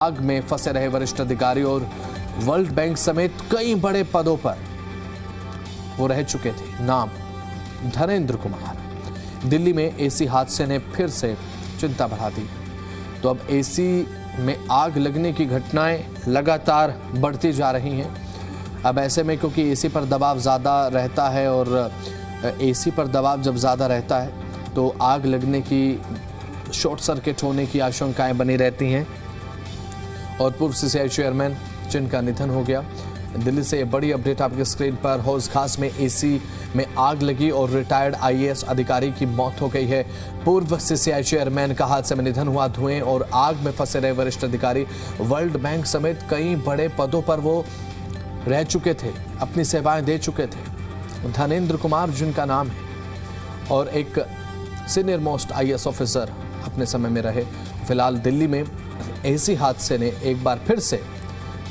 आग में फंसे रहे वरिष्ठ अधिकारी और वर्ल्ड बैंक समेत कई बड़े पदों पर वो रह चुके थे। नाम धनेंद्र कुमार। दिल्ली में एसी हादसे ने फिर से चिंता बढ़ा दी। तो अब एसी में आग लगने की घटनाएं लगातार बढ़ती जा रही हैं। अब ऐसे में क्योंकि एसी पर दबाव ज़्यादा रहता है और एसी पर दबाव जब ज़्यादा रहता है तो आग लगने की, शॉर्ट सर्किट होने की आशंकाएं बनी रहती हैं। और पूर्व सीसीआई चेयरमैन जिनका निधन हो गया। दिल्ली से बड़ी अपडेट आपके स्क्रीन पर। हौज खास में एसी में आग लगी और रिटायर्ड आईएएस अधिकारी की मौत हो गई है। पूर्व सीसीआई चेयरमैन का हादसे में निधन हुआ। धुएं और आग में फंसे रहे वरिष्ठ अधिकारी वर्ल्ड बैंक समेत कई बड़े पदों पर वो रह चुके थे, अपनी सेवाएं दे चुके थे। धनेंद्र कुमार जिनका नाम है और एक सीनियर मोस्ट आईएएस ऑफिसर अपने समय में रहे। फिलहाल दिल्ली में एसी हादसे ने एक बार फिर से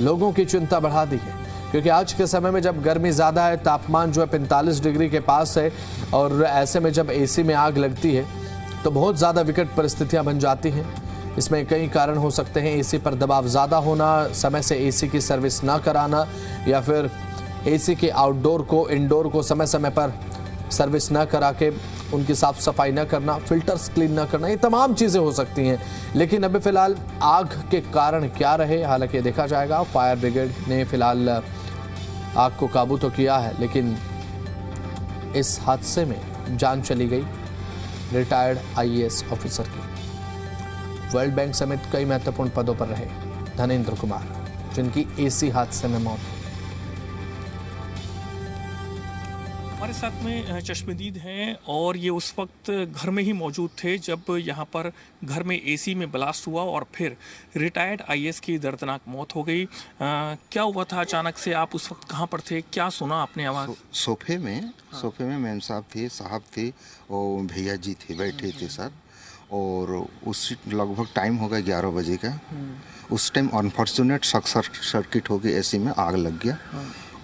लोगों की चिंता बढ़ा दी है, क्योंकि आज के समय में जब गर्मी ज़्यादा है, तापमान जो है 45 डिग्री के पास है, और ऐसे में जब एसी में आग लगती है तो बहुत ज़्यादा विकट परिस्थितियां बन जाती हैं। इसमें कई कारण हो सकते हैं। एसी पर दबाव ज़्यादा होना, समय से एसी की सर्विस ना कराना, या फिर एसी के आउटडोर को, इंडोर को समय समय पर सर्विस ना करा के उनकी साफ सफाई ना करना, फिल्टर्स क्लीन ना करना, ये तमाम चीज़ें हो सकती हैं। लेकिन अभी फिलहाल आग के कारण क्या रहे, हालांकि देखा जाएगा। फायर ब्रिगेड ने फिलहाल आग को काबू तो किया है, लेकिन इस हादसे में जान चली गई रिटायर्ड आईएएस ऑफिसर की। वर्ल्ड बैंक समेत कई महत्वपूर्ण पदों पर रहे धनेंद्र कुमार, जिनकी एसी हादसे में मौत। हमारे साथ में चश्मदीद हैं और ये उस वक्त घर में ही मौजूद थे जब यहाँ पर घर में एसी में ब्लास्ट हुआ और फिर रिटायर्ड आईएएस की दर्दनाक मौत हो गई। क्या हुआ था अचानक से? आप उस वक्त कहाँ पर थे? क्या सुना आपने आवाज़? सोफे में मैम साहब थे और भैया जी थे, बैठे थे सर। और उस लगभग टाइम हो गया 11 बजे का। उस टाइम अनफॉर्चुनेट सर्किट हो गया, एसी में आग लग गया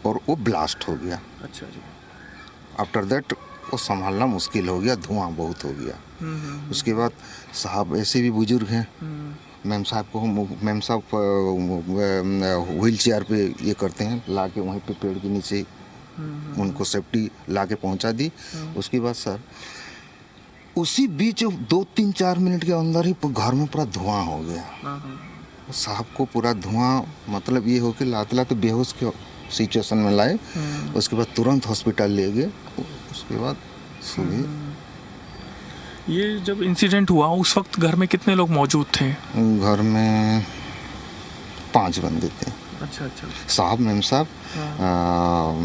और वो ब्लास्ट हो गया। अच्छा जी। आफ्टर दैट वो संभालना मुश्किल हो गया, धुआं बहुत हो गया। उसके बाद साहब ऐसे भी बुजुर्ग हैं, मैम साहब व्हील चेयर पे ये करते हैं, ला के वहीं पे पेड़ के नीचे उनको सेफ्टी ला के पहुँचा दी। उसके बाद सर उसी बीच 2-3-4 मिनट के अंदर ही घर में पूरा धुआं हो गया। साहब को पूरा धुआं मतलब ये हो कि लाते बेहोश के सिचुएशन में लाए। उसके बाद तुरंत हॉस्पिटल ले गए। उसके बाद सुबह ये जब इंसिडेंट हुआ उस वक्त घर में कितने लोग मौजूद थे? घर में 5 बंदे थे। अच्छा अच्छा। साहब, मैम साहब,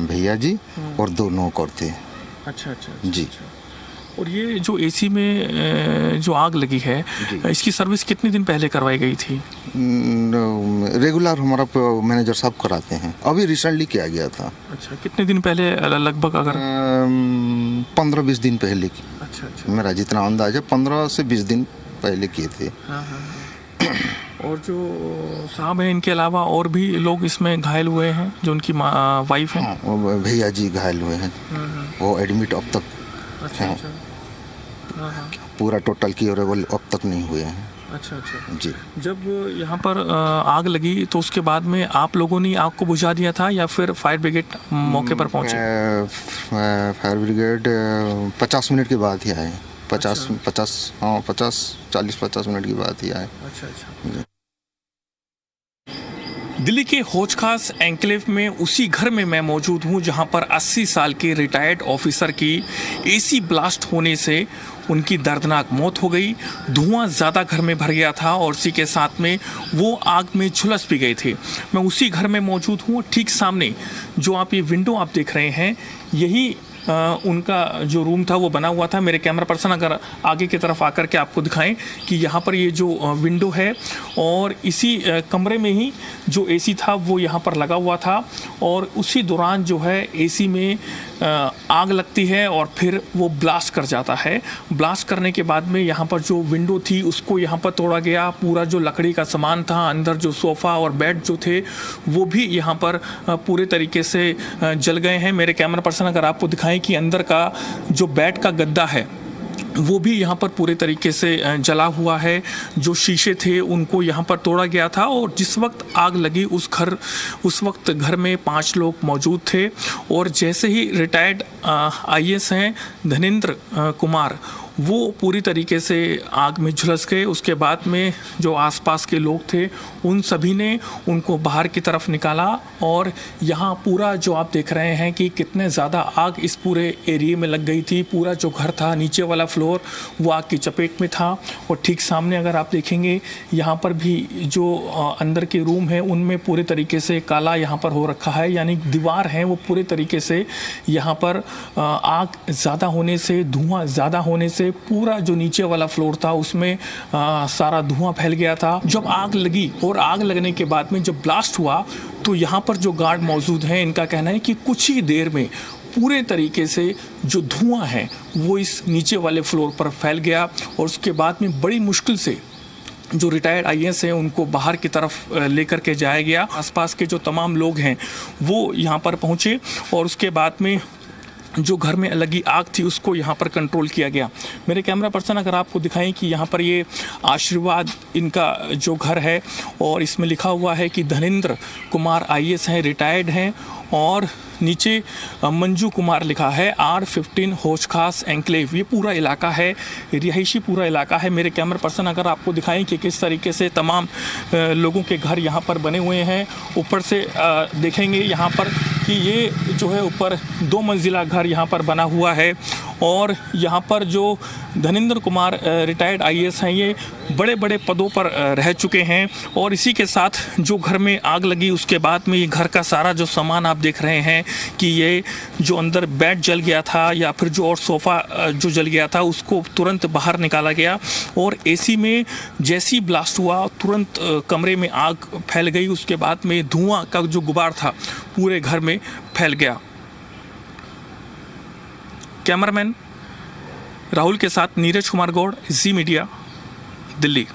भैया जी और 2 नौकर थे। अच्छा अच्छा जी। और ये जो एसी में जो आग लगी है, इसकी सर्विस कितने दिन पहले करवाई गई थी? रेगुलर हमारा मैनेजर साहब कराते हैं, अभी रिसेंटली किया गया था। अच्छा, कितने दिन पहले लगभग? अगर 15-20 दिन पहले की। अच्छा अच्छा। मेरा जितना अंदाज है 15 से 20 दिन पहले किए थे। हाँ हाँ। और जो साहब हैं, इनके अलावा और भी लोग इसमें घायल हुए हैं, जो उनकी वाइफ हैं? हाँ, भैया जी घायल हुए हैं, वो एडमिट अब तक। अच्छा अच्छा। हाँ। पूरा टोटल क्योरेबल अब तक नहीं हुए हैं। अच्छा अच्छा जी। जब यहाँ पर आग लगी तो उसके बाद में आप लोगों ने आग को बुझा दिया था या फिर फायर ब्रिगेड मौके पर पहुँचे? फायर ब्रिगेड 50 मिनट के बाद ही आए। 40-50 मिनट के बाद ही आए। अच्छा अच्छा। दिल्ली के हौज खास एन्क्लेव में उसी घर में मैं मौजूद हूं जहां पर 80 साल के रिटायर्ड ऑफिसर की एसी ब्लास्ट होने से उनकी दर्दनाक मौत हो गई। धुआं ज़्यादा घर में भर गया था और इसी के साथ में वो आग में झुलस भी गए थे। मैं उसी घर में मौजूद हूं। ठीक सामने जो आप ये विंडो आप देख रहे हैं, यही उनका जो रूम था वो बना हुआ था। मेरे कैमरा पर्सन अगर आगे की तरफ आकर के आपको दिखाएं कि यहाँ पर ये जो विंडो है और इसी कमरे में ही जो एसी था वो यहाँ पर लगा हुआ था, और उसी दौरान जो है एसी में आग लगती है और फिर वो ब्लास्ट कर जाता है। ब्लास्ट करने के बाद में यहाँ पर जो विंडो थी उसको यहाँ पर तोड़ा गया। पूरा जो लकड़ी का सामान था, अंदर जो सोफ़ा और बेड जो थे वो भी यहाँ पर पूरे तरीके से जल गए हैं। मेरे कैमरा पर्सन अगर आपको दिखाएं कि अंदर का जो बेड का गद्दा है वो भी यहाँ पर पूरे तरीके से जला हुआ है। जो शीशे थे उनको यहाँ पर तोड़ा गया था और जिस वक्त आग लगी उस वक्त घर में 5 लोग मौजूद थे और जैसे ही रिटायर्ड आईएएस हैं धनेंद्र कुमार, वो पूरी तरीके से आग में झुलस गए। उसके बाद में जो आसपास के लोग थे उन सभी ने उनको बाहर की तरफ निकाला और यहाँ पूरा जो आप देख रहे हैं कि कितने ज़्यादा आग इस पूरे एरिया में लग गई थी। पूरा जो घर था नीचे वाला फ्लोर वो आग की चपेट में था और ठीक सामने अगर आप देखेंगे यहाँ पर भी जो अंदर के रूम है उनमें पूरे तरीके से काला यहाँ पर हो रखा है, यानी दीवार है वो पूरे तरीके से यहाँ पर आग ज़्यादा होने से, धुआं ज़्यादा होने से पूरा जो नीचे वाला फ्लोर था उसमें सारा धुआं फैल गया था। जब आग लगी और आग लगने के बाद में जब ब्लास्ट हुआ तो यहाँ पर जो गार्ड मौजूद हैं इनका कहना है कि कुछ ही देर में पूरे तरीके से जो धुआं है वो इस नीचे वाले फ्लोर पर फैल गया और उसके बाद में बड़ी मुश्किल से जो रिटायर्ड आईएएस हैं उनको बाहर की तरफ लेकर के जाया गया। आसपास के जो तमाम लोग हैं वो यहाँ पर पहुँचे और उसके बाद में जो घर में लगी आग थी उसको यहाँ पर कंट्रोल किया गया। मेरे कैमरा पर्सन अगर आपको दिखाएं कि यहाँ पर ये आशीर्वाद इनका जो घर है और इसमें लिखा हुआ है कि धनेंद्र कुमार आईएएस हैं, रिटायर्ड हैं और नीचे मंजू कुमार लिखा है, R15 हौज खास एंक्लेव। ये पूरा इलाका है, रिहायशी पूरा इलाका है। मेरे कैमरा पर्सन अगर आपको दिखाएं कि किस तरीके से तमाम लोगों के घर यहाँ पर बने हुए हैं। ऊपर से देखेंगे यहाँ पर कि ये जो है ऊपर 2 मंजिला घर यहाँ पर बना हुआ है और यहाँ पर जो धनेंद्र कुमार रिटायर्ड आईएएस हैं ये बड़े बड़े पदों पर रह चुके हैं और इसी के साथ जो घर में आग लगी उसके बाद में ये घर का सारा जो सामान आप देख रहे हैं कि ये जो अंदर बेड जल गया था या फिर जो और सोफ़ा जो जल गया था उसको तुरंत बाहर निकाला गया और एसी में जैसे ही ब्लास्ट हुआ तुरंत कमरे में आग फैल गई। उसके बाद में धुआं का जो गुबार था पूरे घर में फैल गया। कैमरामैन राहुल के साथ नीरज कुमार गौड़, जी मीडिया, दिल्ली।